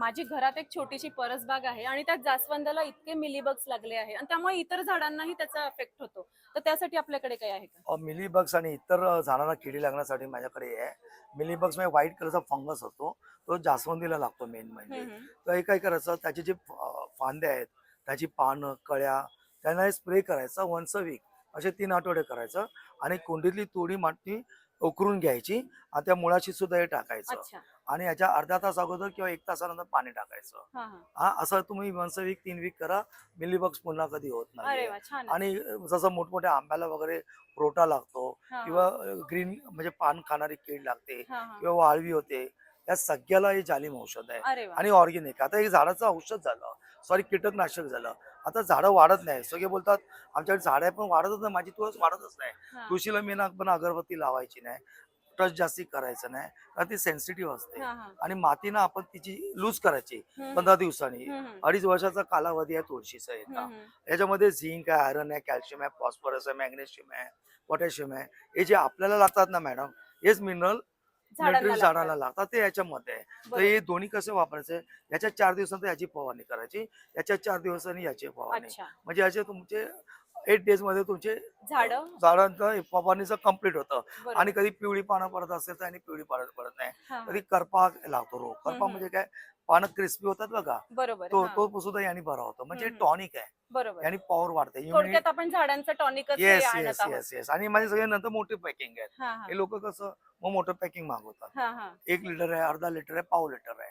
माझी घरात एक छोटीशी परसबाग आहे आणि त्यात जास्वंदाला इतके मिलीबग्स लागले आहे आणि त्यामुळे इतर झाडांनाही त्याचा इफेक्ट होतो. तर त्यासाठी आपल्याकडे काही आहे का? मिलीबग्स आणि इतर झाडांना किडी लागण्यासाठी माझ्याकडे हे आहे. मिलीबग्स म्हणजे व्हाईट कलरचा फंगस असतो, तो जास्वंदीला लागतो मेन म्हणजे. हम्म. तर हे काय करायचं, त्याचे जे फांद्या आहेत, त्याची पानं, कळ्या, त्यांना स्प्रे करायचा वन्स अ वीक, असे 3 आठवडे करायचं. आणि कुंडीतली थोडी माती उकरून घ्यायची आणि त्या मुळाशी सुद्धा हे टाकायचं. अच्छा. आणि याच्या अर्धा तास अगोदर किंवा 1 तासानंतर पाणी टाकायचं. हा हा. हा, असं तुम्ही वन्स अ वीक 3 वीक करा. मिलीबग्स पुन्हा कधी होत अरे नाहीये. वा, छानच. आणि जसं मोठमोठ्या आंब्याला वगैरे रोटा लागतो हा हा. किंवा ग्रीन म्हणजे पान खाणारी कीड लागते हा हा. किंवा वाळवी होते, या सगळ्याला हे जालिम औषध आहे. अरे वा. आणि ऑर्गेनिक. आता हे झाडाचं औषध झालं, सॉरी कीटकनाशक झालं. आता झाडं वाढत नाही, सगळे बोलतात आमच्याकडे झाडं आहे पण वाढतच नाही, माझी तुळस वाढतच नाही. हा तुळशीला मी ना पण अगरबत्ती लावायची नाही, टच जास्ती करायचं नाही, कारण ती सेन्सिटिव्ह असते. हा हा. आणि माती ना आपण तिची लूज करायची हम्म. 15 दिवसांनी. हम्म. 2.5 वर्षाचा कालावधी आहे तुळशीचा हम्म. एका. हम्म. याच्यामध्ये झिंक आहे, आयरन आहे, कॅल्शियम आहे, फॉस्फरस आहे, मॅग्नेशियम आहे, पोटॅशियम आहे. हे जे आपल्याला लागतात ना मॅडम, हेच मिनरल झाडांना न्यूट्रिएंट्स लागतात. झाडाला लागतात, ते याच्यामध्ये आहे. तर बरोबर. हे दोन्ही कसे वापरायचे, याच्या 4 दिवसानंतर याची फवारणी करायची, याच्या 4 दिवसांनी याची फवारणी. अच्छा. म्हणजे याचे तुमचे 8 डेज मध्ये तुमचे झाड. झाडांचं फवारणीचं कम्प्लीट होतं. आणि बरोबर. कधी पिवळी पानं पडत असेल तर आणि पिवळी पानं पडत नाही. हा हा. कधी करपा लागतो रोग. करपा हम्म. म्हणजे काय, पानं क्रिस्पी होतात बघा, बरोबर. तो हा. तो सुद्धा याने बरा होतो. म्हणजे हम्म. टॉनिक आहे, बरोबर. याने पॉवर वाढते, थोडक्यात इम्युनिटी. आपण झाडांचं टॉनिकच हे येस आणत येस आहोत. Yes yes. आणि माझे सगळे नंतर मोठी पॅकिंग आहेत. हा हा. हे लोक कसं मग मोठं पॅकिंग मागवतात. हा हा. 1 लिटर आहे, अर्धा लिटर आहे, पाव लिटर आहे.